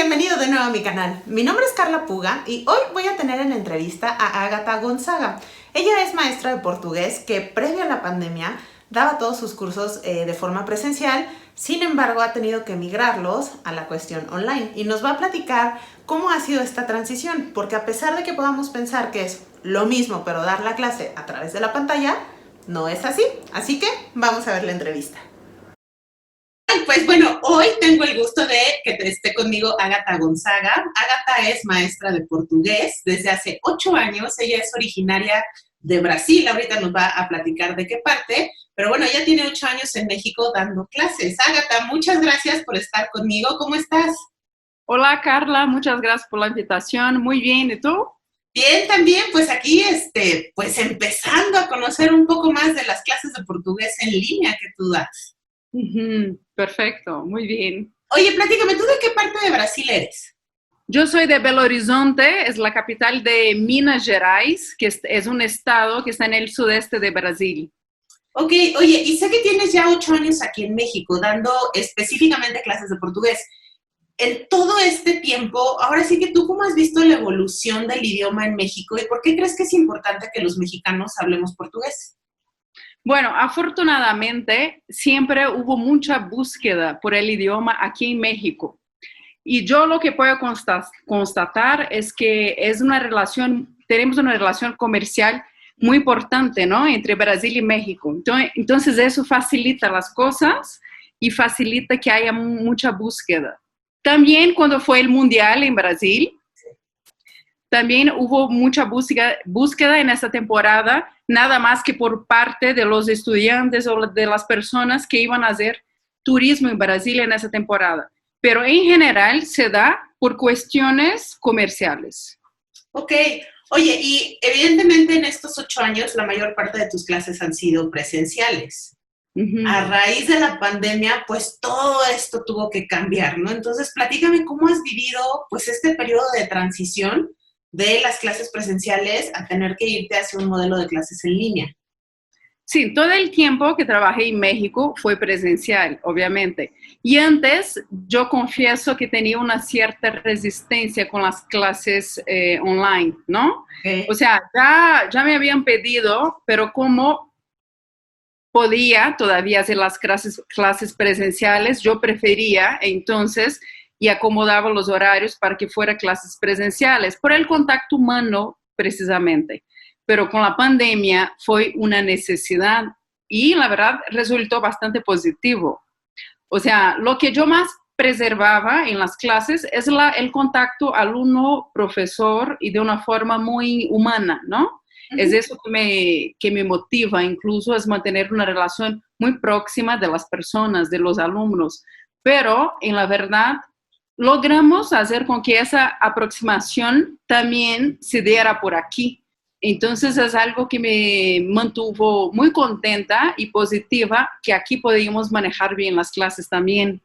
bienvenido de nuevo a mi canal. Mi nombre es Carla Puga y hoy voy a tener en entrevista a Ágata Gonzaga. Ella es maestra de portugués que previo a la pandemia daba todos sus cursos de forma presencial, sin embargo ha tenido que migrarlos a la cuestión online y nos va a platicar cómo ha sido esta transición, porque a pesar de que podamos pensar que es lo mismo pero dar la clase a través de la pantalla, no es así. Así que vamos a ver la entrevista. Pues bueno, hoy tengo el gusto de que esté conmigo Ágata Gonzaga. Ágata es maestra de portugués desde hace 8 años. Ella es originaria de Brasil. Ahorita nos va a platicar de qué parte. Pero bueno, ella tiene 8 años en México dando clases. Ágata, muchas gracias por estar conmigo. ¿Cómo estás? Hola Carla, muchas gracias por la invitación. Muy bien, ¿y tú? Bien, también, pues aquí, pues empezando a conocer un poco más de las clases de portugués en línea que tú das. Perfecto, muy bien. Oye, platícame, ¿tú de qué parte de Brasil eres? Yo soy de Belo Horizonte, es la capital de Minas Gerais, que es un estado que está en el sudeste de Brasil. Ok, oye, y sé que tienes ya 8 años aquí en México dando específicamente clases de portugués. En todo este tiempo, ahora sí que tú, ¿cómo has visto la evolución del idioma en México y por qué crees que es importante que los mexicanos hablemos portugués? Bueno, afortunadamente siempre hubo mucha búsqueda por el idioma aquí en México. Y yo lo que puedo constatar es que tenemos una relación comercial muy importante, ¿no? Entre Brasil y México. Entonces eso facilita las cosas y facilita que haya mucha búsqueda. También cuando fue el Mundial en Brasil, también hubo mucha búsqueda en esta temporada, nada más que por parte de los estudiantes o de las personas que iban a hacer turismo en Brasil en esa temporada. Pero en general se da por cuestiones comerciales. Ok, oye, y evidentemente en estos 8 años la mayor parte de tus clases han sido presenciales. A raíz de la pandemia, pues todo esto tuvo que cambiar, ¿no? Entonces, platícame cómo has vivido, pues, este periodo de transición de las clases presenciales a tener que irte hacia un modelo de clases en línea. Sí, todo el tiempo que trabajé en México fue presencial, obviamente. Y antes, yo confieso que tenía una cierta resistencia con las clases online, ¿no? Okay. O sea, ya me habían pedido, pero como podía todavía hacer las clases presenciales, yo prefería entonces y acomodaba los horarios para que fuera clases presenciales, por el contacto humano precisamente. Pero con la pandemia fue una necesidad y la verdad resultó bastante positivo. O sea, lo que yo más preservaba en las clases es el contacto alumno-profesor y de una forma muy humana, ¿no? Es eso que me motiva, incluso es mantener una relación muy próxima de las personas, de los alumnos. Pero, en la verdad, logramos hacer con que esa aproximación también se diera por aquí. Entonces, es algo que me mantuvo muy contenta y positiva, que aquí podíamos manejar bien las clases también.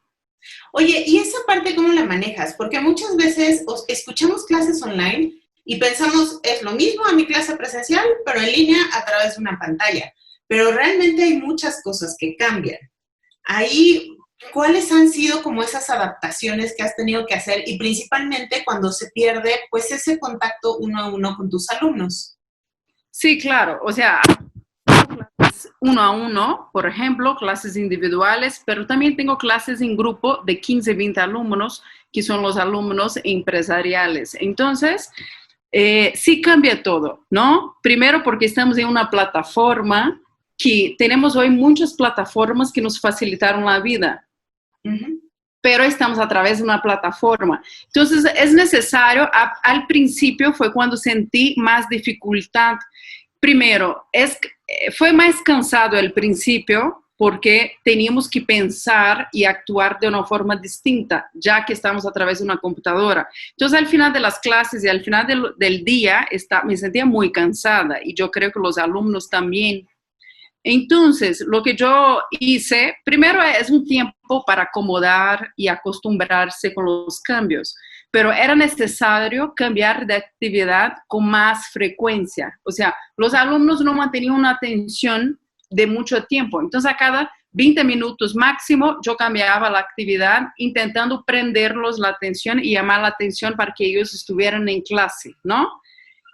Oye, ¿y esa parte cómo la manejas? Porque muchas veces escuchamos clases online y pensamos, es lo mismo a mi clase presencial, pero en línea a través de una pantalla. Pero realmente hay muchas cosas que cambian. Ahí, ¿cuáles han sido como esas adaptaciones que has tenido que hacer? Y principalmente cuando se pierde, pues, ese contacto uno a uno con tus alumnos. Sí, claro. O sea, clases uno a uno, por ejemplo, clases individuales, pero también tengo clases en grupo de 15, 20 alumnos, que son los alumnos empresariales. Entonces, sí cambia todo, ¿no? Primero porque estamos en una plataforma que tenemos hoy muchas plataformas que nos facilitaron la vida. Pero estamos a través de una plataforma. Entonces, es necesario, al principio fue cuando sentí más dificultad. Primero, fue más cansado al principio porque teníamos que pensar y actuar de una forma distinta, ya que estamos a través de una computadora. Entonces, al final de las clases y al final del día, me sentía muy cansada y yo creo que los alumnos también. Entonces, lo que yo hice, primero es un tiempo para acomodar y acostumbrarse con los cambios, pero era necesario cambiar de actividad con más frecuencia. O sea, los alumnos no mantenían una atención de mucho tiempo. Entonces, a cada 20 minutos máximo, yo cambiaba la actividad intentando prenderlos la atención y llamar la atención para que ellos estuvieran en clase, ¿no?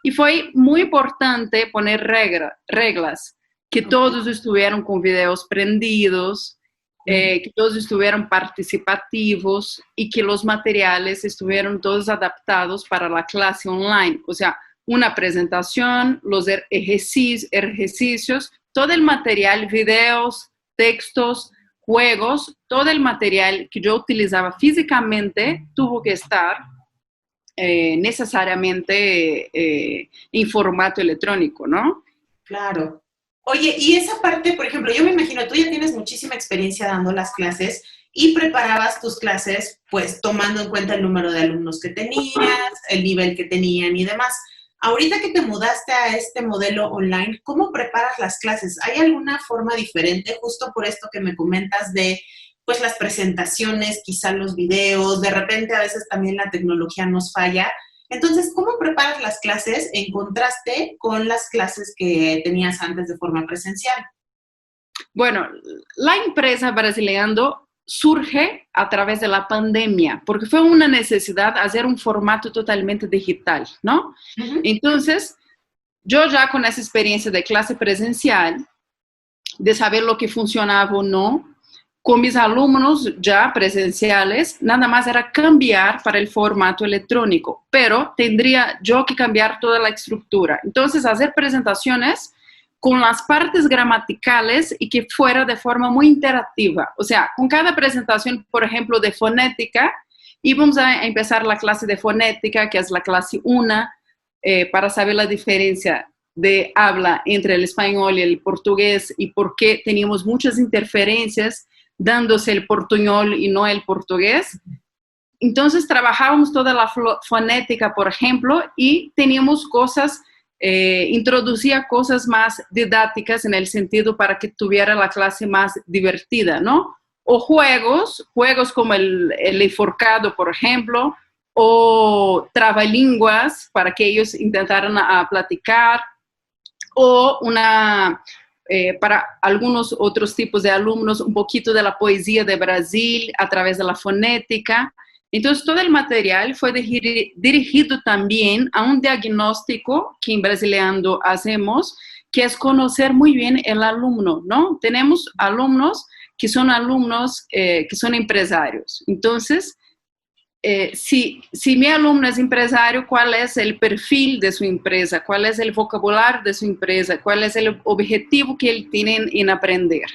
Y fue muy importante poner reglas, que todos estuvieran con videos prendidos, que todos estuvieran participativos y que los materiales estuvieran todos adaptados para la clase online. O sea, una presentación, los ejercicios, todo el material, videos, textos, juegos, todo el material que yo utilizaba físicamente tuvo que estar necesariamente en formato electrónico, ¿no? Claro. Oye, y esa parte, por ejemplo, yo me imagino, tú ya tienes muchísima experiencia dando las clases y preparabas tus clases, pues, tomando en cuenta el número de alumnos que tenías, el nivel que tenían y demás. Ahorita que te mudaste a este modelo online, ¿cómo preparas las clases? ¿Hay alguna forma diferente, justo por esto que me comentas de, pues, las presentaciones, quizá los videos, de repente a veces también la tecnología nos falla? Entonces, ¿cómo preparas las clases en contraste con las clases que tenías antes de forma presencial? Bueno, la empresa Brasileando surge a través de la pandemia, porque fue una necesidad hacer un formato totalmente digital, ¿no? Entonces, yo ya con esa experiencia de clase presencial, de saber lo que funcionaba o no, con mis alumnos ya presenciales, nada más era cambiar para el formato electrónico, pero tendría yo que cambiar toda la estructura. Entonces, hacer presentaciones con las partes gramaticales y que fuera de forma muy interactiva. O sea, con cada presentación, por ejemplo, de fonética, íbamos a empezar la clase de fonética, que es la clase 1, para saber la diferencia de habla entre el español y el portugués y por qué teníamos muchas interferencias dándose el portuñol y no el portugués. Entonces trabajábamos toda la fonética, por ejemplo, y teníamos cosas, introducía cosas más didácticas en el sentido para que tuviera la clase más divertida, ¿no? O juegos como el enforcado, por ejemplo, o trabalenguas para que ellos intentaran platicar, o para algunos otros tipos de alumnos, un poquito de la poesía de Brasil a través de la fonética. Entonces, todo el material fue dirigido también a un diagnóstico que en Brasileando hacemos, que es conocer muy bien el alumno, ¿no? Tenemos alumnos que son empresarios. Entonces, si mi alumno es empresario, ¿cuál es el perfil de su empresa? ¿Cuál es el vocabulario de su empresa? ¿Cuál es el objetivo que él tiene en aprender?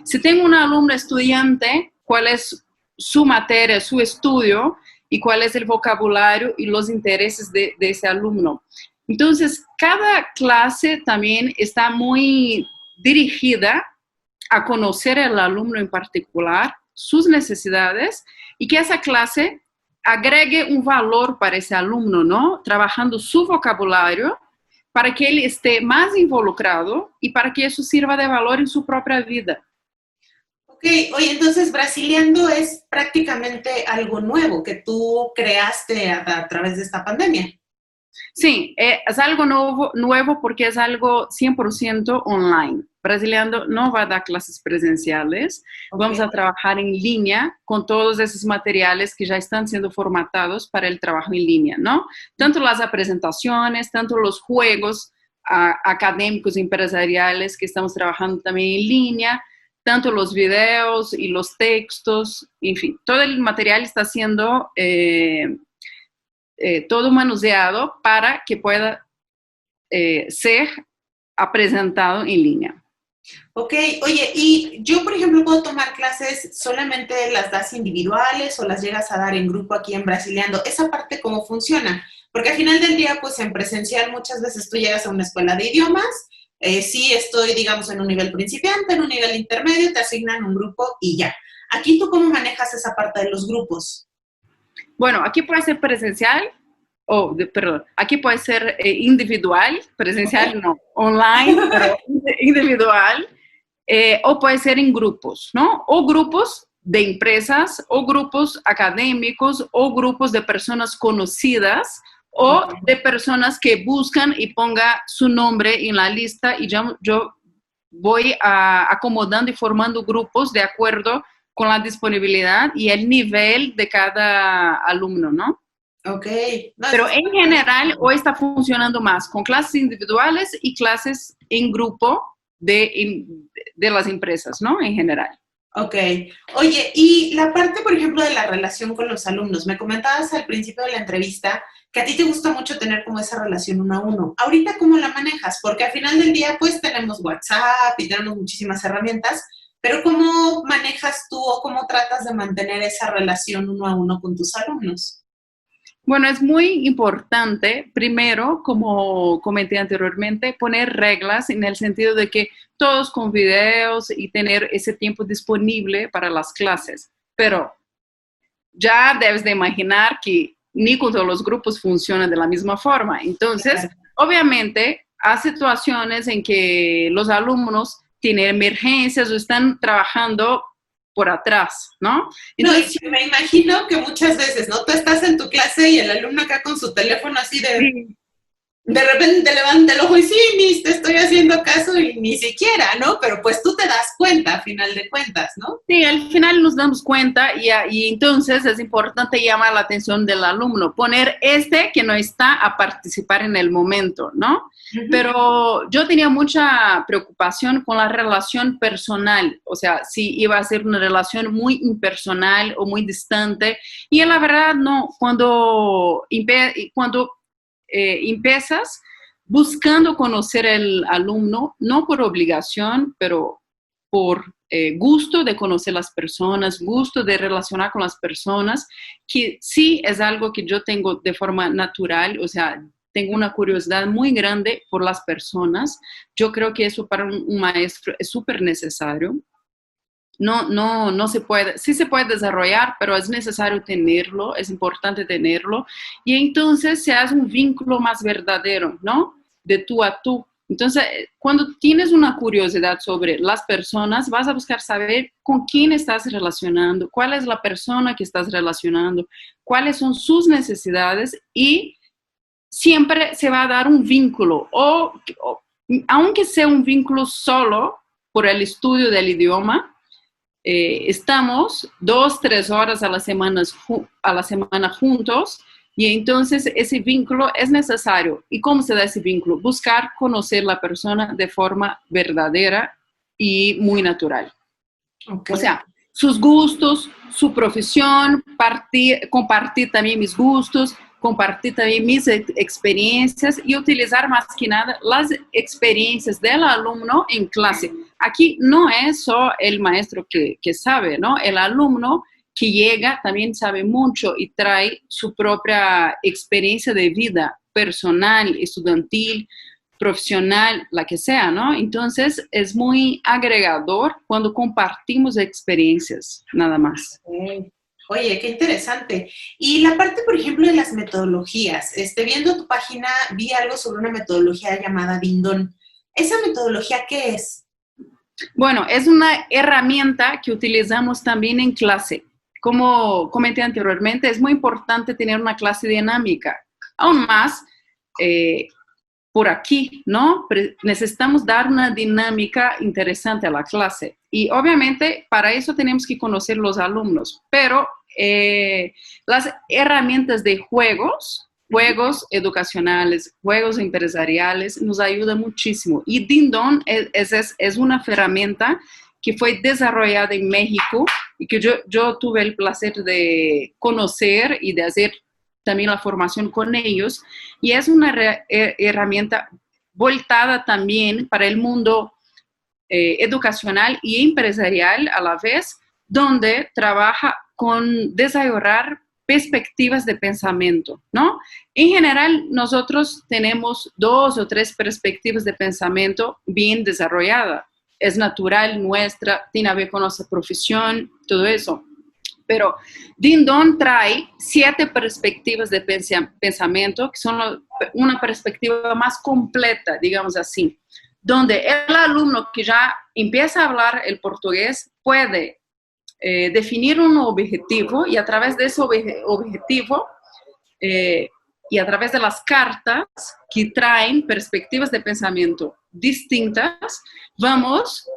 Si tengo un alumno estudiante, ¿cuál es su materia, su estudio? ¿Y cuál es el vocabulario y los intereses de ese alumno? Entonces, cada clase también está muy dirigida a conocer al alumno en particular, sus necesidades, y que esa clase agregue un valor para ese alumno, ¿no? Trabajando su vocabulario para que él esté más involucrado y para que eso sirva de valor en su propia vida. Ok, oye, entonces Brasileando es prácticamente algo nuevo que tú creaste a través de esta pandemia. Sí, es algo nuevo porque es algo 100% online. Brasileando no va a dar clases presenciales, vamos a trabajar en línea con todos esos materiales que ya están siendo formatados para el trabajo en línea, ¿no? Tanto las presentaciones, tanto los juegos académicos y empresariales que estamos trabajando también en línea, tanto los videos y los textos, en fin, todo el material está siendo todo manuseado para que pueda ser presentado en línea. Ok, oye, y yo, por ejemplo, puedo tomar clases, ¿solamente las das individuales o las llegas a dar en grupo aquí en Brasileando? ¿Esa parte cómo funciona? Porque al final del día, pues en presencial muchas veces tú llegas a una escuela de idiomas, sí estoy, digamos, en un nivel principiante, en un nivel intermedio, te asignan un grupo y ya. Aquí, ¿tú cómo manejas esa parte de los grupos? Bueno, aquí puede ser presencial, aquí puede ser individual, presencial no, online, pero individual, o puede ser en grupos, ¿no? O grupos de empresas, o grupos académicos, o grupos de personas conocidas, o de personas que buscan y ponga su nombre en la lista y yo voy acomodando y formando grupos de acuerdo con la disponibilidad y el nivel de cada alumno, ¿no? Ok. No, Pero en general, hoy está funcionando más con clases individuales y clases en grupo de las empresas, ¿no? En general. Ok. Oye, y la parte, por ejemplo, de la relación con los alumnos. Me comentabas al principio de la entrevista que a ti te gusta mucho tener como esa relación uno a uno. Ahorita, ¿cómo la manejas? Porque al final del día, pues, tenemos WhatsApp y tenemos muchísimas herramientas, pero ¿cómo manejas tú o cómo tratas de mantener esa relación uno a uno con tus alumnos? Bueno, es muy importante, primero, como comenté anteriormente, poner reglas en el sentido de que todos con videos y tener ese tiempo disponible para las clases. Pero ya debes de imaginar que ni con todos los grupos funciona de la misma forma. Entonces, Claro. obviamente, hay situaciones en que los alumnos tienen emergencias o están trabajando por atrás, ¿no? No, y Entonces, que me imagino que muchas veces, ¿no? Tú estás en tu clase y el alumno acá con su teléfono así sí, de repente levanta el ojo y sí, Miss, te estoy haciendo caso y ni siquiera, ¿no? Pero pues tú te das cuenta a final de cuentas, ¿no? sí, al final nos damos cuenta y entonces es importante llamar la atención del alumno, poner que no está a participar en el momento, ¿no? Pero yo tenía mucha preocupación con la relación personal, o sea, si iba a ser una relación muy impersonal o muy distante, y en la verdad no, cuando empiezas buscando conocer al alumno, no por obligación, pero por gusto de conocer las personas, gusto de relacionar con las personas, que sí es algo que yo tengo de forma natural, o sea, tengo una curiosidad muy grande por las personas. Yo creo que eso para un maestro es súper necesario. No se puede, sí se puede desarrollar, pero es necesario tenerlo, es importante tenerlo, y entonces se hace un vínculo más verdadero, ¿no? De tú a tú. Entonces, cuando tienes una curiosidad sobre las personas, vas a buscar saber con quién estás relacionando, cuál es la persona que estás relacionando, cuáles son sus necesidades y siempre se va a dar un vínculo, aunque sea un vínculo solo por el estudio del idioma, estamos 2, 3 horas a la semana juntos y entonces ese vínculo es necesario. ¿Y cómo se da ese vínculo? Buscar conocer la persona de forma verdadera y muy natural. Ok. O sea, sus gustos, su profesión, compartir también mis gustos, compartir también mis experiencias y utilizar más que nada las experiencias del alumno en clase. Aquí no es solo el maestro que sabe, ¿no? El alumno que llega también sabe mucho y trae su propia experiencia de vida personal, estudiantil, profesional, la que sea, ¿no? Entonces es muy agregador cuando compartimos experiencias, nada más. Ok. Oye, qué interesante. Y la parte, por ejemplo, de las metodologías. Viendo tu página, vi algo sobre una metodología llamada Dindon. ¿Esa metodología qué es? Bueno, es una herramienta que utilizamos también en clase. Como comenté anteriormente, es muy importante tener una clase dinámica. Aún más, eh, por aquí, ¿no? Necesitamos dar una dinámica interesante a la clase. Y obviamente para eso tenemos que conocer los alumnos, pero las herramientas de juegos educacionales, juegos empresariales, nos ayudan muchísimo. Y Dindon es una herramienta que fue desarrollada en México y que yo tuve el placer de conocer y de hacer también la formación con ellos, y es una herramienta voltada también para el mundo educacional y empresarial a la vez, donde trabaja con desarrollar perspectivas de pensamiento, ¿no? En general, nosotros tenemos 2 o 3 perspectivas de pensamiento bien desarrolladas. Es natural nuestra, tiene que ver con nuestra profesión, todo eso. Pero Dindon trae 7 perspectivas de pensamiento, que son una perspectiva más completa, digamos así, donde el alumno que ya empieza a hablar el portugués puede definir un objetivo y a través de ese objetivo y a través de las cartas que traen perspectivas de pensamiento distintas, vamos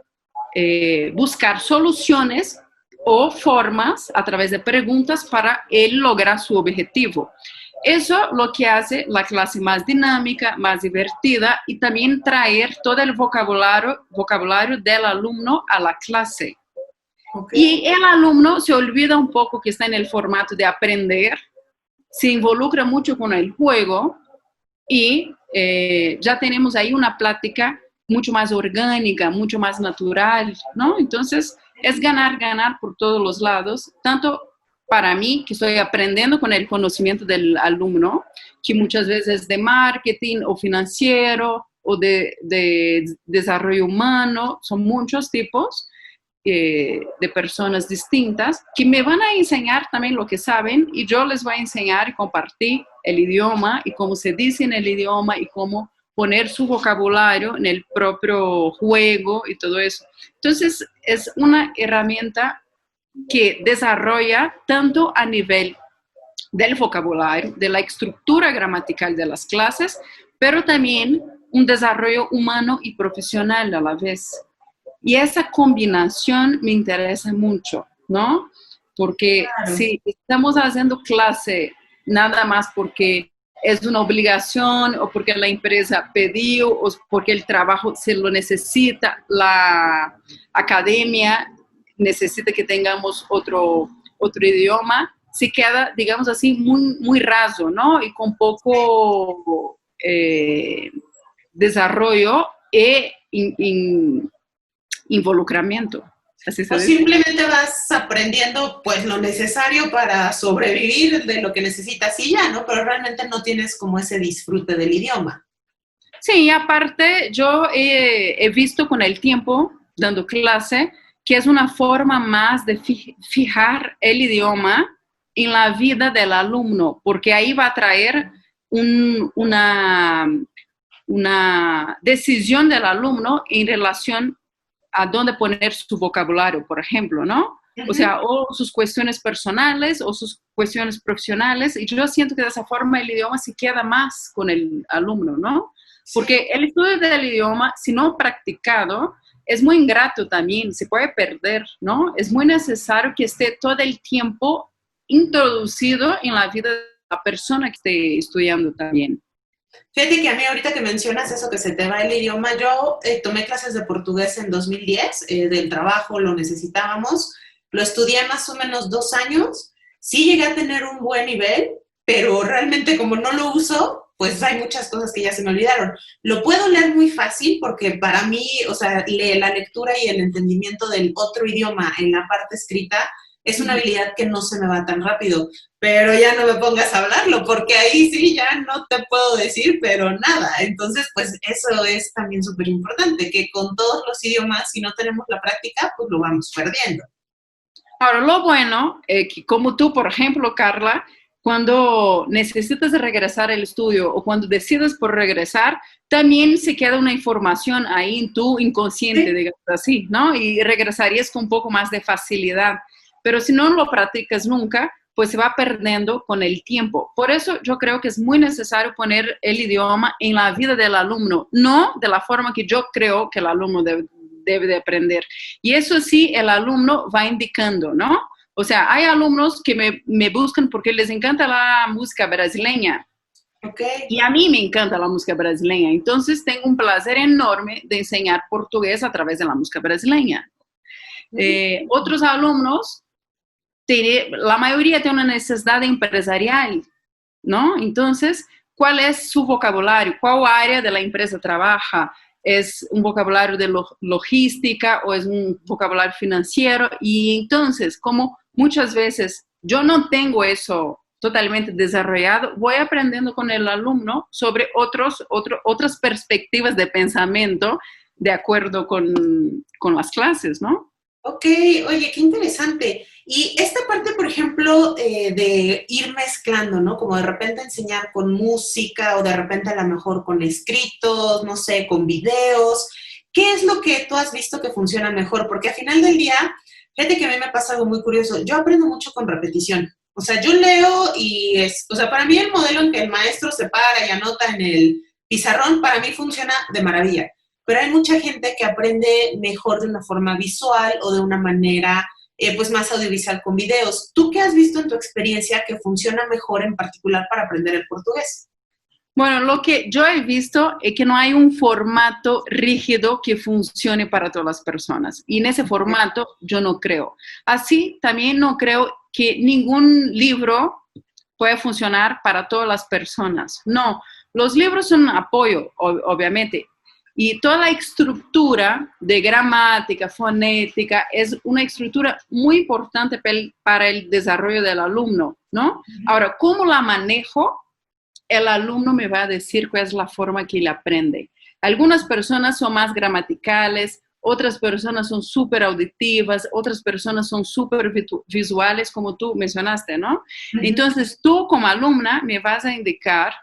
a buscar soluciones o formas a través de preguntas para él lograr su objetivo. Eso lo que hace la clase más dinámica, más divertida y también traer todo el vocabulario del alumno a la clase. Y el alumno se olvida un poco que está en el formato de aprender, se involucra mucho con el juego y ya tenemos ahí una plática mucho más orgánica, mucho más natural, ¿no? Entonces, es ganar, ganar por todos los lados, tanto para mí, que estoy aprendiendo con el conocimiento del alumno, que muchas veces es de marketing o financiero o de desarrollo humano, son muchos tipos de personas distintas que me van a enseñar también lo que saben y yo les voy a enseñar y compartir el idioma y cómo se dice en el idioma y cómo poner su vocabulario en el propio juego y todo eso. Entonces, es una herramienta que desarrolla tanto a nivel del vocabulario, de la estructura gramatical de las clases, pero también un desarrollo humano y profesional a la vez. Y esa combinación me interesa mucho, ¿no? Porque claro, si estamos haciendo clase nada más porque es una obligación o porque la empresa pidió o porque el trabajo se lo necesita, la academia necesita que tengamos otro idioma, se queda, digamos así, muy raso, ¿no? Y con poco desarrollo e involucramiento. Así o simplemente vas aprendiendo pues lo necesario para sobrevivir de lo que necesitas y ya, ¿no? Pero realmente no tienes como ese disfrute del idioma. Sí, aparte yo he visto con el tiempo, dando clase, que es una forma más de fijar el idioma en la vida del alumno, porque ahí va a traer una decisión del alumno en relación a dónde poner su vocabulario, por ejemplo, ¿no? O sea, o sus cuestiones personales o sus cuestiones profesionales, y yo siento que de esa forma el idioma se queda más con el alumno, ¿no? Porque el estudio del idioma, si no practicado, es muy ingrato también, se puede perder, ¿no? Es muy necesario que esté todo el tiempo introducido en la vida de la persona que esté estudiando también. Fíjate que a mí ahorita que mencionas eso, que se te va el idioma, yo tomé clases de portugués en 2010, del trabajo lo necesitábamos, lo estudié más o menos 2 años, sí llegué a tener un buen nivel, pero realmente como no lo uso, pues hay muchas cosas que ya se me olvidaron. Lo puedo leer muy fácil porque para mí, o sea, la lectura y el entendimiento del otro idioma en la parte escrita es una habilidad que no se me va tan rápido, pero ya no me pongas a hablarlo, porque ahí sí ya no te puedo decir, pero nada. Entonces, pues eso es también súper importante, que con todos los idiomas, si no tenemos la práctica, pues lo vamos perdiendo. Ahora, lo bueno, que como tú, por ejemplo, Carla, cuando necesitas regresar al estudio o cuando decides por regresar, también se queda una información ahí en tu inconsciente, ¿sí? Digamos así, ¿no? Y regresarías con un poco más de facilidad. Pero si no lo practicas nunca, pues se va perdiendo con el tiempo. Por eso yo creo que es muy necesario poner el idioma en la vida del alumno, no de la forma que yo creo que el alumno debe de aprender. Y eso sí, el alumno va indicando, ¿no? O sea, hay alumnos que me buscan porque les encanta la música brasileña. Okay. Y a mí me encanta la música brasileña. Entonces tengo un placer enorme de enseñar portugués a través de la música brasileña. Otros alumnos, la mayoría tiene una necesidad empresarial, ¿no? Entonces, ¿cuál es su vocabulario? ¿Cuál área de la empresa trabaja? ¿Es un vocabulario de logística o es un vocabulario financiero? Y entonces, como muchas veces yo no tengo eso totalmente desarrollado, voy aprendiendo con el alumno sobre otras perspectivas de pensamiento de acuerdo con las clases, ¿no? Ok, oye, qué interesante. Y esta parte, por ejemplo, de ir mezclando, ¿no? Como de repente enseñar con música o de repente a lo mejor con escritos, no sé, con videos. ¿Qué es lo que tú has visto que funciona mejor? Porque al final del día, fíjate que a mí me pasa algo muy curioso. Yo aprendo mucho con repetición. O sea, yo leo y o sea, para mí el modelo en que el maestro se para y anota en el pizarrón, para mí funciona de maravilla. pero hay mucha gente que aprende mejor de una forma visual o de una manera pues más audiovisual con videos. ¿Tú qué has visto en tu experiencia que funciona mejor en particular para aprender el portugués? Bueno, lo que yo he visto es que no hay un formato rígido que funcione para todas las personas. Y en ese formato yo no creo. Así también no creo que ningún libro puede funcionar para todas las personas. No, los libros son un apoyo, obviamente. Y toda la estructura de gramática, fonética, es una estructura muy importante para el desarrollo del alumno, ¿no? Ahora, ¿cómo la manejo? El alumno me va a decir cuál es la forma que él aprende. Algunas personas son más gramaticales, otras personas son súper auditivas, otras personas son súper visuales, como tú mencionaste, ¿no? Entonces, tú como alumna me vas a indicar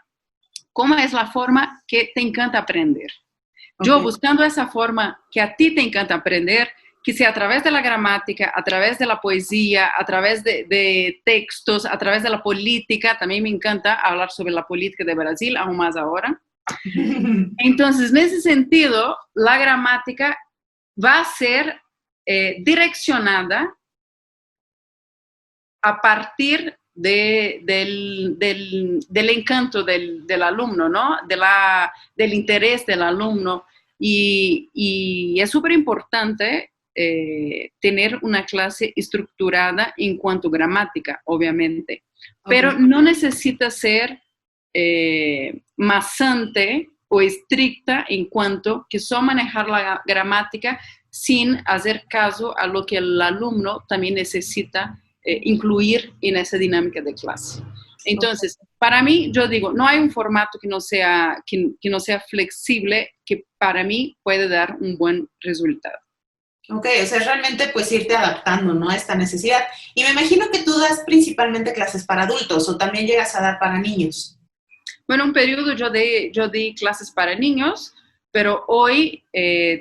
cómo es la forma que te encanta aprender. Yo buscando esa forma que a ti te encanta aprender, que sea a través de la gramática, a través de la poesía, a través de textos, a través de la política. También me encanta hablar sobre la política de Brasil, aún más ahora. Entonces, en ese sentido, la gramática va a ser direccionada a partir del encanto del alumno, ¿no? Del interés del alumno. Y es súper importante tener una clase estructurada en cuanto a gramática, obviamente. Pero no necesita ser masante o estricta en cuanto que solo manejar la gramática sin hacer caso a lo que el alumno también necesita incluir en esa dinámica de clase. Entonces, para mí, yo digo, no hay un formato que no sea flexible que para mí puede dar un buen resultado. Ok, o sea, realmente pues irte adaptando, ¿no? A esta necesidad. Y me imagino que tú das principalmente clases para adultos o también llegas a dar para niños. Bueno, un periodo yo di clases para niños, pero hoy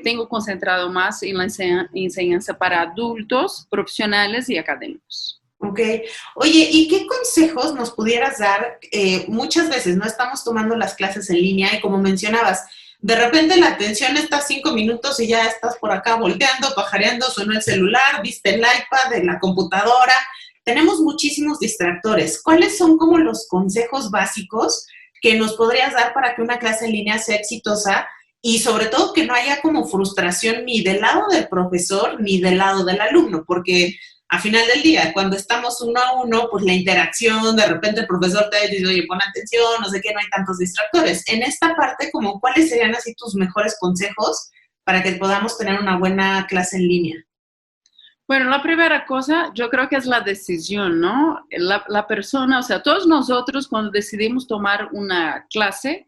tengo concentrado más en la enseñanza para adultos, profesionales y académicos. Ok. Oye, ¿y qué consejos nos pudieras dar? Muchas veces no estamos tomando las clases en línea y como mencionabas, de repente la atención está 5 minutos y ya estás por acá volteando, pajareando, sonó el celular, viste el iPad, en la computadora. Tenemos muchísimos distractores. ¿Cuáles son como los consejos básicos que nos podrías dar para que una clase en línea sea exitosa y sobre todo que no haya como frustración ni del lado del profesor ni del lado del alumno? Porque a final del día, cuando estamos uno a uno, pues la interacción, de repente el profesor te dice, oye, pon atención, no sé qué, no hay tantos distractores. En esta parte, como, ¿cuáles serían así tus mejores consejos para que podamos tener una buena clase en línea? Bueno, la primera cosa, yo creo que es la decisión, ¿no? La persona, o sea, todos nosotros cuando decidimos tomar una clase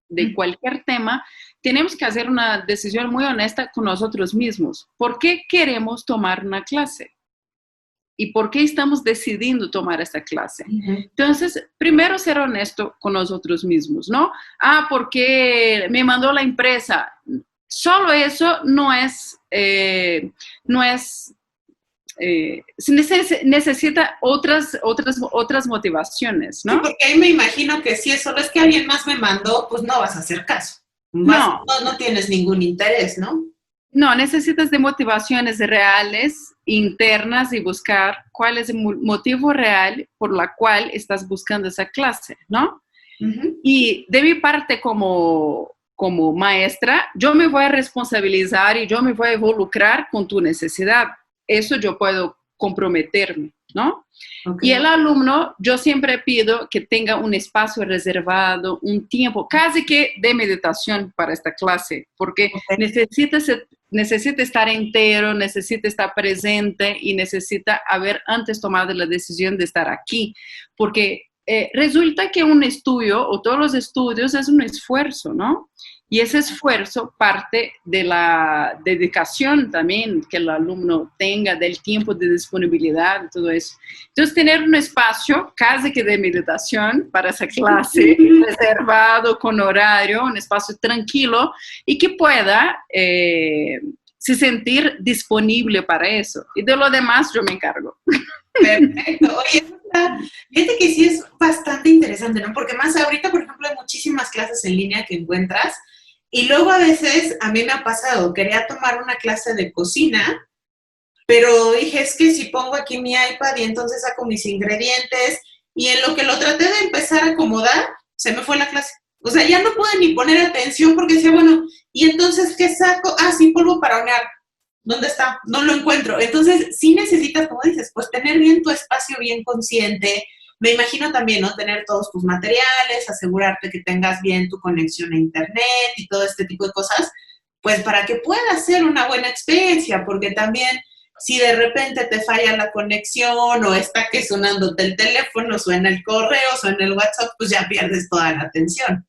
de cualquier tema, tenemos que hacer una decisión muy honesta con nosotros mismos. ¿Por qué queremos tomar una clase? ¿Y por qué estamos decidiendo tomar esta clase? Entonces, primero ser honesto con nosotros mismos, ¿no? Porque me mandó la empresa. Solo eso necesita otras motivaciones, ¿no? Sí, porque ahí me imagino que si solo es que alguien más me mandó, pues no vas a hacer caso. No tienes ningún interés, ¿no? No, necesitas de motivaciones reales, internas y buscar cuál es el motivo real por la cual estás buscando esa clase, ¿no? Y de mi parte como maestra, yo me voy a responsabilizar y yo me voy a involucrar con tu necesidad. Eso yo puedo comprometerme, ¿no? Y el alumno, yo siempre pido que tenga un espacio reservado, un tiempo, casi que de meditación para esta clase, porque necesita estar entero, necesita estar presente y necesita haber antes tomado la decisión de estar aquí, porque resulta que un estudio o todos los estudios es un esfuerzo, ¿no? Y ese esfuerzo parte de la dedicación también que el alumno tenga, del tiempo de disponibilidad, todo eso. Entonces, tener un espacio casi que de meditación para esa clase, reservado, con horario, un espacio tranquilo y que pueda se sentir disponible para eso. Y de lo demás yo me encargo. Perfecto. Oye, fíjate que sí es bastante interesante, ¿no? Porque más ahorita, por ejemplo, hay muchísimas clases en línea que encuentras Y luego a veces a mí me ha pasado, quería tomar una clase de cocina, pero dije, es que si pongo aquí mi iPad y entonces saco mis ingredientes y en lo que lo traté de empezar a acomodar, se me fue la clase. O sea, ya no pude ni poner atención porque decía, bueno, ¿y entonces qué saco? Ah, sí, polvo para hornear. ¿Dónde está? No lo encuentro. Entonces, sí necesitas, como dices, pues tener bien tu espacio bien consciente. Me imagino también, ¿no? Tener todos tus materiales, asegurarte que tengas bien tu conexión a internet y todo este tipo de cosas, pues para que pueda ser una buena experiencia, porque también si de repente te falla la conexión o está que sonándote el teléfono, suena el correo, suena el WhatsApp, pues ya pierdes toda la atención.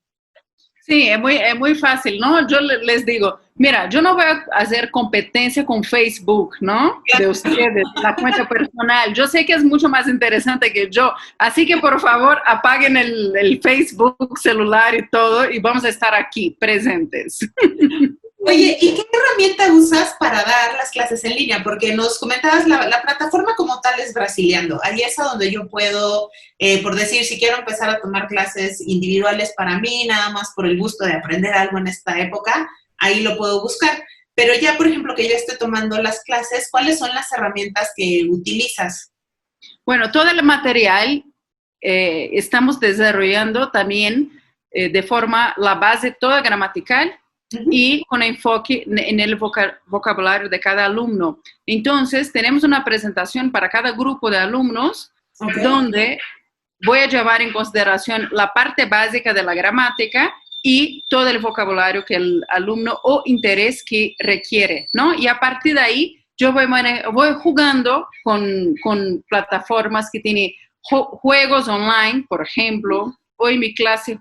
Sí, es muy fácil, ¿no? Yo les digo, mira, yo no voy a hacer competencia con Facebook, ¿no? De ustedes, la cuenta personal. Yo sé que es mucho más interesante que yo, así que por favor apaguen el Facebook celular y todo y vamos a estar aquí presentes. Oye, ¿y qué herramienta usas para dar las clases en línea? Porque nos comentabas, la plataforma como tal es Brasiliando. Ahí es a donde yo puedo, por decir, si quiero empezar a tomar clases individuales para mí, nada más por el gusto de aprender algo en esta época, ahí lo puedo buscar. Pero ya, por ejemplo, que yo esté tomando las clases, ¿cuáles son las herramientas que utilizas? Bueno, todo el material estamos desarrollando también de forma la base toda gramatical y con enfoque en el vocabulario de cada alumno. Entonces, tenemos una presentación para cada grupo de alumnos donde voy a llevar en consideración la parte básica de la gramática y todo el vocabulario que el alumno o interés que requiere, ¿no? Y a partir de ahí, yo voy jugando con plataformas que tienen juegos online, por ejemplo. Hoy en mi clase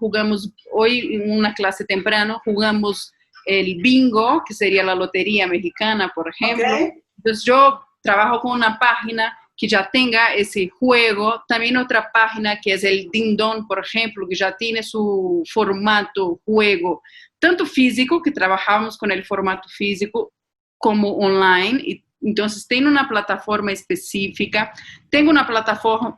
hoy en una clase temprano jugamos el bingo, que sería la lotería mexicana, por ejemplo. Entonces yo trabajo con una página que ya tenga ese juego, también otra página que es el Ding Dong, por ejemplo, que ya tiene su formato juego, tanto físico, que trabajamos con el formato físico, como online. Y entonces tengo una plataforma específica, tengo una plataforma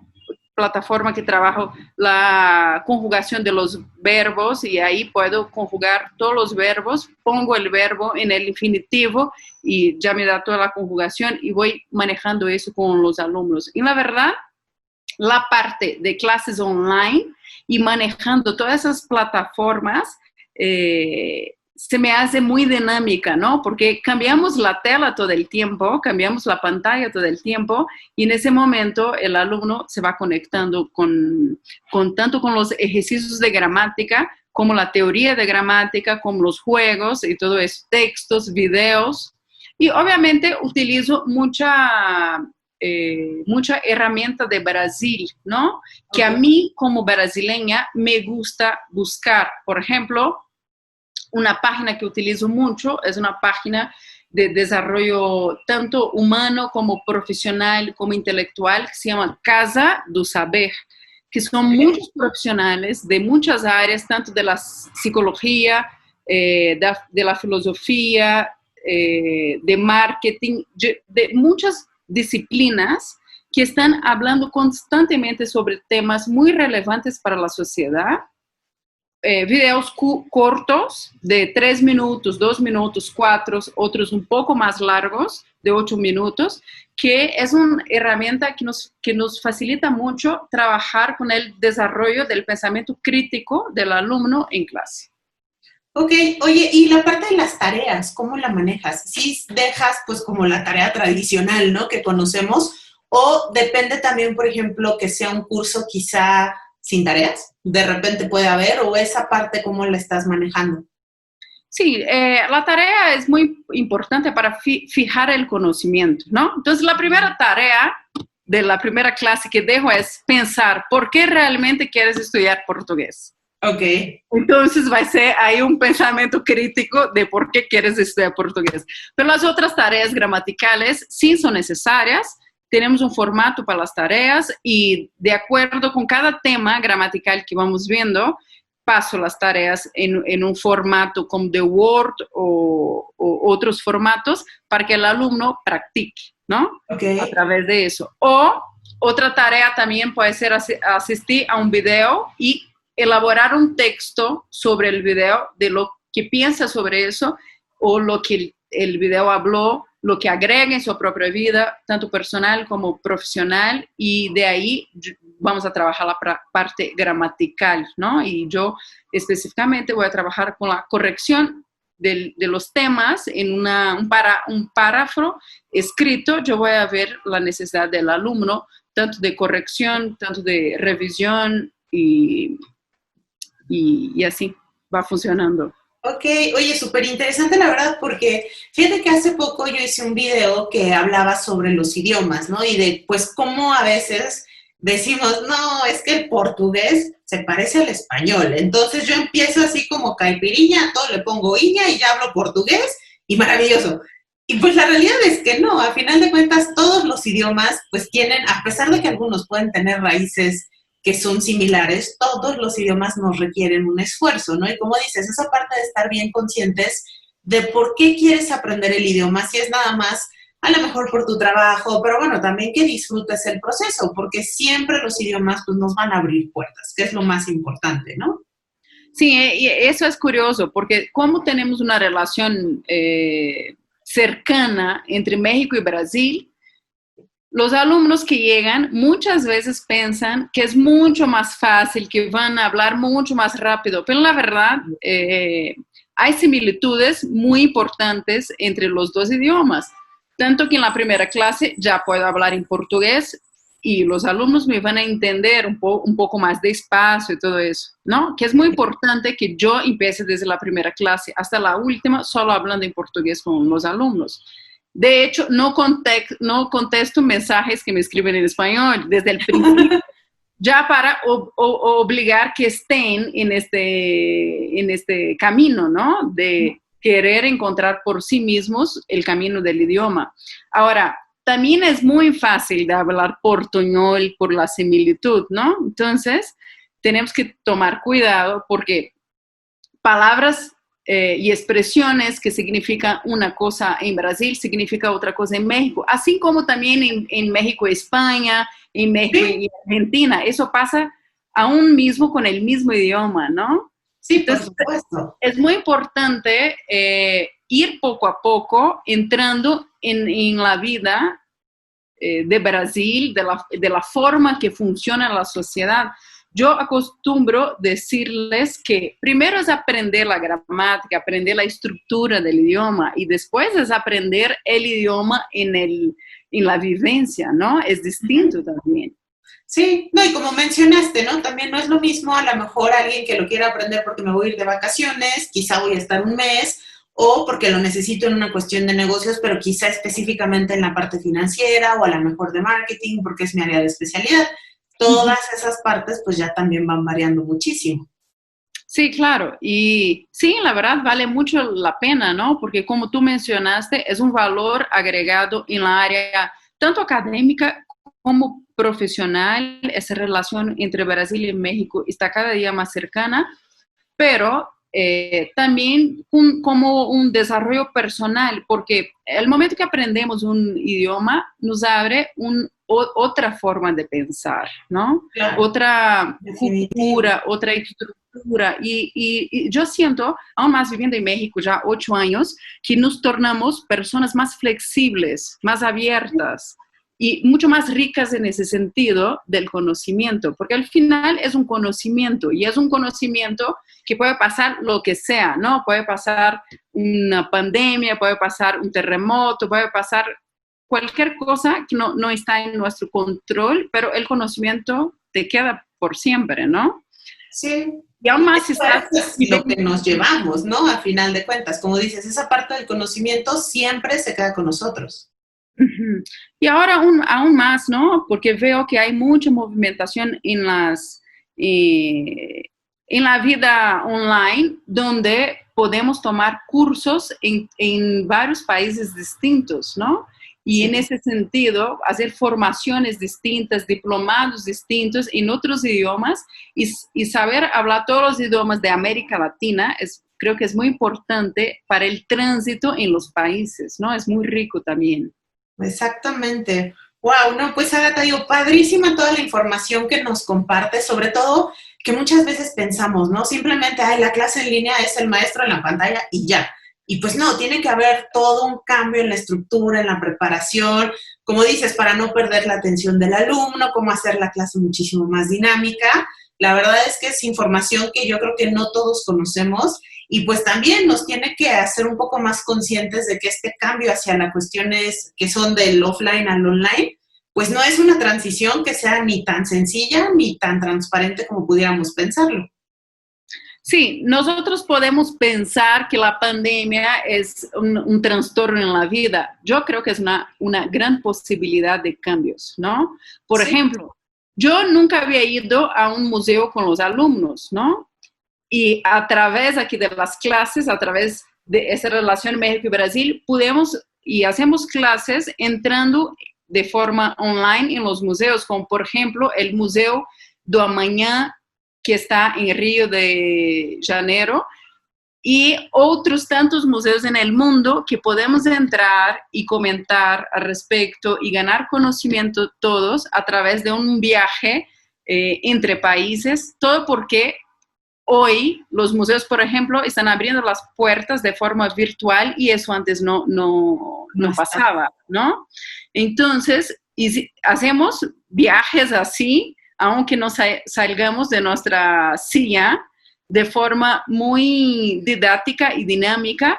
que trabajo la conjugación de los verbos y ahí puedo conjugar todos los verbos, pongo el verbo en el infinitivo y ya me da toda la conjugación y voy manejando eso con los alumnos. Y la verdad, la parte de clases online y manejando todas esas plataformas se me hace muy dinámica, ¿no? Porque cambiamos la tela todo el tiempo, cambiamos la pantalla todo el tiempo y en ese momento el alumno se va conectando tanto con los ejercicios de gramática como la teoría de gramática, como los juegos y todo eso, textos, videos. Y obviamente utilizo mucha herramienta de Brasil, ¿no? Que a mí como brasileña me gusta buscar. Por ejemplo, una página que utilizo mucho es una página de desarrollo tanto humano como profesional, como intelectual, que se llama Casa do Saber, que son muchos profesionales de muchas áreas, tanto de la psicología, de la filosofía, de marketing, de muchas disciplinas que están hablando constantemente sobre temas muy relevantes para la sociedad. Videos cortos de 3 minutos, 2 minutos, 4, otros un poco más largos, de 8 minutos, que es una herramienta que nos facilita mucho trabajar con el desarrollo del pensamiento crítico del alumno en clase. Ok, oye, y la parte de las tareas, ¿cómo la manejas? ¿Sí dejas pues como la tarea tradicional, ¿no? Que conocemos, o depende también, por ejemplo, que sea un curso quizá sin tareas, de repente puede haber, o esa parte, ¿cómo la estás manejando? Sí, la tarea es muy importante para fijar el conocimiento, ¿no? Entonces, la primera tarea de la primera clase que dejo es pensar, ¿por qué realmente quieres estudiar portugués? Ok. Entonces va a ser ahí un pensamiento crítico de por qué quieres estudiar portugués. Pero las otras tareas gramaticales sí son necesarias. Tenemos un formato para las tareas y de acuerdo con cada tema gramatical que vamos viendo, paso las tareas en un formato como de Word o otros formatos para que el alumno practique, ¿no? Okay. A través de eso. O otra tarea también puede ser asistir a un video y elaborar un texto sobre el video de lo qué piensa sobre eso o lo que el video habló, lo que agrega en su propia vida, tanto personal como profesional, y de ahí vamos a trabajar la parte gramatical, ¿no? Y yo específicamente voy a trabajar con la corrección de los temas en un párrafo escrito. Yo voy a ver la necesidad del alumno, tanto de corrección, tanto de revisión y así va funcionando. Ok, oye, súper interesante la verdad, porque fíjate que hace poco yo hice un video que hablaba sobre los idiomas, ¿no? Y de, pues, cómo a veces decimos, no, es que el portugués se parece al español. Entonces yo empiezo así como caipiriña, a todo le pongo iña y ya hablo portugués y maravilloso. Y pues la realidad es que no, a final de cuentas todos los idiomas pues tienen, a pesar de que algunos pueden tener raíces que son similares, todos los idiomas nos requieren un esfuerzo, ¿no? Y como dices, esa parte de estar bien conscientes de por qué quieres aprender el idioma, si es nada más a lo mejor por tu trabajo, pero bueno, también que disfrutes el proceso, porque siempre los idiomas pues nos van a abrir puertas, que es lo más importante, ¿no? Sí, y eso es curioso, porque como tenemos una relación cercana entre México y Brasil, los alumnos que llegan muchas veces piensan que es mucho más fácil, que van a hablar mucho más rápido, pero la verdad hay similitudes muy importantes entre los dos idiomas, tanto que en la primera clase ya puedo hablar en portugués y los alumnos me van a entender un poco más despacio y todo eso, ¿no? Que es muy importante que yo empiece desde la primera clase hasta la última solo hablando en portugués con los alumnos. De hecho, no contesto mensajes que me escriben en español desde el principio, ya para obligar que estén en este camino, ¿no? De querer encontrar por sí mismos el camino del idioma. Ahora, también es muy fácil de hablar portuñol por la similitud, ¿no? Entonces, tenemos que tomar cuidado porque palabras y expresiones que significan una cosa en Brasil, significa otra cosa en México, así como también en México y España, en México y Argentina. Eso pasa aún mismo con el mismo idioma, ¿no? Sí, Entonces, por supuesto. es muy importante ir poco a poco entrando en la vida de Brasil, de la forma que funciona la sociedad. Yo acostumbro decirles que primero es aprender la gramática, aprender la estructura del idioma y después es aprender el idioma en la vivencia, ¿no? Es distinto también. Sí, no, y como mencionaste, ¿no? También no es lo mismo a lo mejor alguien que lo quiera aprender porque me voy a ir de vacaciones, quizá voy a estar un mes, o porque lo necesito en una cuestión de negocios, pero quizá específicamente en la parte financiera o a lo mejor de marketing, porque es mi área de especialidad. Todas esas partes pues ya también van variando muchísimo. Sí, claro. Y sí, la verdad vale mucho la pena, ¿no? Porque como tú mencionaste, es un valor agregado en la área tanto académica como profesional. Esa relación entre Brasil y México está cada día más cercana, pero también como un desarrollo personal, porque el momento que aprendemos un idioma nos abre otra forma de pensar, ¿no? Claro, Otra definitivo. cultura, otra estructura. Y yo siento, aún más viviendo en México ya 8 años, que nos tornamos personas más flexibles, más abiertas y mucho más ricas en ese sentido del conocimiento, porque al final es un conocimiento y es un conocimiento que puede pasar lo que sea, ¿no? Puede pasar una pandemia, puede pasar un terremoto, puede pasar cualquier cosa que no está en nuestro control, pero el conocimiento te queda por siempre, ¿no? Sí. Y aún Y más si eso estás es lo que nos llevamos, ¿no? A final de cuentas, como dices, esa parte del conocimiento siempre se queda con nosotros. Ujú. Y ahora aún más, ¿no? Porque veo que hay mucha movimentación en la vida online, donde podemos tomar cursos en varios países distintos, ¿no? Y en Sí. ese sentido, hacer formaciones distintas, diplomados distintos en otros idiomas y saber hablar todos los idiomas de América Latina creo que es muy importante para el tránsito en los países, ¿no? Es muy rico también. Exactamente. Wow, no, pues Agatha, digo, padrísima toda la información que nos compartes, sobre todo que muchas veces pensamos, ¿no? Simplemente, ay, la clase en línea es el maestro en la pantalla y ya. Y pues no, tiene que haber todo un cambio en la estructura, en la preparación, como dices, para no perder la atención del alumno, cómo hacer la clase muchísimo más dinámica. La verdad es que es información que yo creo que no todos conocemos y pues también nos tiene que hacer un poco más conscientes de que este cambio hacia las cuestiones que son del offline al online, pues no es una transición que sea ni tan sencilla ni tan transparente como pudiéramos pensarlo. Sí, nosotros podemos pensar que la pandemia es un trastorno en la vida. Yo creo que es una gran posibilidad de cambios, ¿no? Por Sí. ejemplo, yo nunca había ido a un museo con los alumnos, ¿no? Y a través aquí de las clases, a través de esa relación México y Brasil, podemos y hacemos clases entrando de forma online en los museos, como por ejemplo el Museu do Amanhã, que está en Río de Janeiro, y otros tantos museos en el mundo que podemos entrar y comentar al respecto y ganar conocimiento todos a través de un viaje entre países, todo porque hoy los museos, por ejemplo, están abriendo las puertas de forma virtual y eso antes no pasaba, ¿no? Entonces, y si hacemos viajes así, aunque no salgamos de nuestra silla, de forma muy didáctica y dinámica,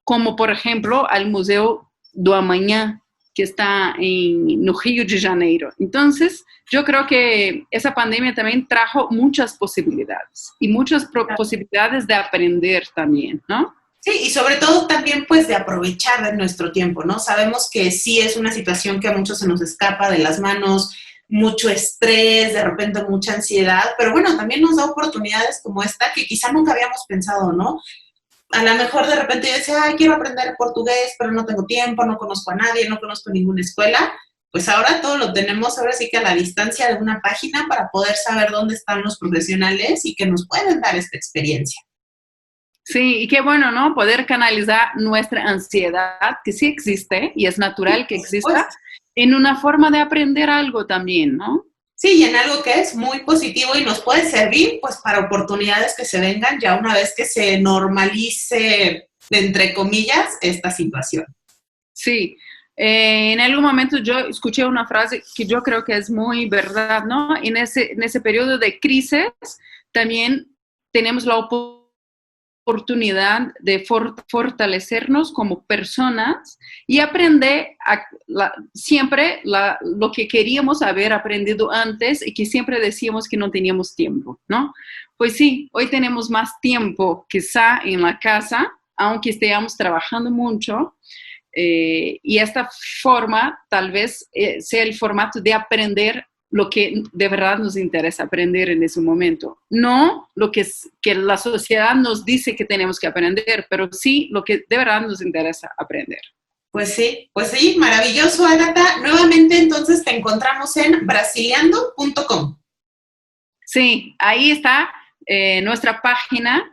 como por ejemplo al Museu do Amanhã, que está no Río de Janeiro. Entonces, yo creo que esa pandemia también trajo muchas posibilidades y muchas posibilidades de aprender también, ¿no? Sí, y sobre todo también pues de aprovechar de nuestro tiempo, ¿no? Sabemos que sí es una situación que a muchos se nos escapa de las manos, mucho estrés, de repente mucha ansiedad, pero bueno, también nos da oportunidades como esta que quizá nunca habíamos pensado, ¿no? A lo mejor de repente yo decía, ay, quiero aprender portugués, pero no tengo tiempo, no conozco a nadie, no conozco ninguna escuela. Pues ahora todo lo tenemos, ahora sí que a la distancia de una página para poder saber dónde están los profesionales y que nos pueden dar esta experiencia. Sí, y qué bueno, ¿no? Poder canalizar nuestra ansiedad, que sí existe y es natural que exista, en una forma de aprender algo también, ¿no? Sí, y en algo que es muy positivo y nos puede servir pues para oportunidades que se vengan ya una vez que se normalice, entre comillas, esta situación. Sí, en algún momento yo escuché una frase que yo creo que es muy verdad, ¿no? En ese periodo de crisis también tenemos la oportunidad de fortalecernos como personas y aprender siempre lo que queríamos haber aprendido antes y que siempre decíamos que no teníamos tiempo, ¿no? Pues sí, hoy tenemos más tiempo quizá en la casa, aunque estemos trabajando mucho, y esta forma tal vez sea el formato de aprender lo que de verdad nos interesa aprender en ese momento. No lo que la sociedad nos dice que tenemos que aprender, pero sí lo que de verdad nos interesa aprender. Pues sí, maravilloso, Agatha. Nuevamente, entonces, te encontramos en brasileando.com. Sí, ahí está nuestra página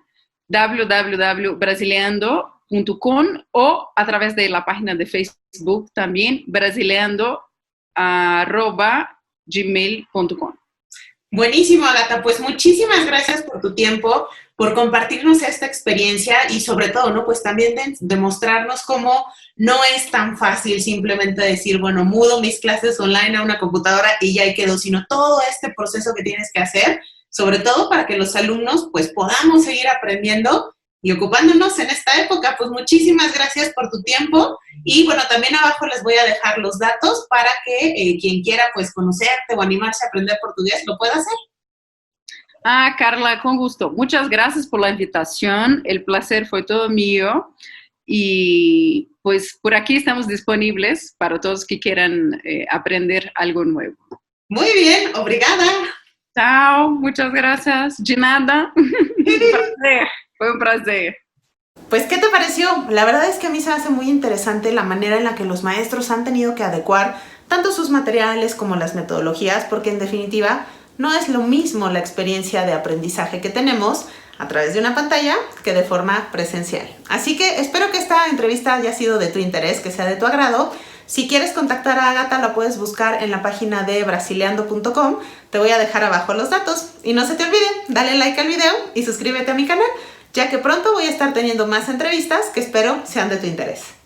www.brasileando.com o a través de la página de Facebook también, brasileando@gmail.com. Buenísimo, Agatha. Pues muchísimas gracias por tu tiempo, por compartirnos esta experiencia y sobre todo, ¿no? Pues también demostrarnos cómo no es tan fácil simplemente decir, bueno, mudo mis clases online a una computadora y ya ahí quedó, sino todo este proceso que tienes que hacer, sobre todo para que los alumnos pues podamos seguir aprendiendo y ocupándonos en esta época. Pues muchísimas gracias por tu tiempo y bueno, también abajo les voy a dejar los datos para que quien quiera pues conocerte o animarse a aprender portugués lo pueda hacer. Ah, Carla, con gusto. Muchas gracias por la invitación. El placer fue todo mío. Y pues por aquí estamos disponibles para todos que quieran aprender algo nuevo. Muy bien, obrigada. Chao, muchas gracias. De nada. Fue un placer. Pues, ¿qué te pareció? La verdad es que a mí se me hace muy interesante la manera en la que los maestros han tenido que adecuar tanto sus materiales como las metodologías, porque en definitiva no es lo mismo la experiencia de aprendizaje que tenemos a través de una pantalla que de forma presencial. Así que espero que esta entrevista haya sido de tu interés, que sea de tu agrado. Si quieres contactar a Ágata, la puedes buscar en la página de brasileando.com. Te voy a dejar abajo los datos. Y no se te olvide, dale like al video y suscríbete a mi canal, ya que pronto voy a estar teniendo más entrevistas que espero sean de tu interés.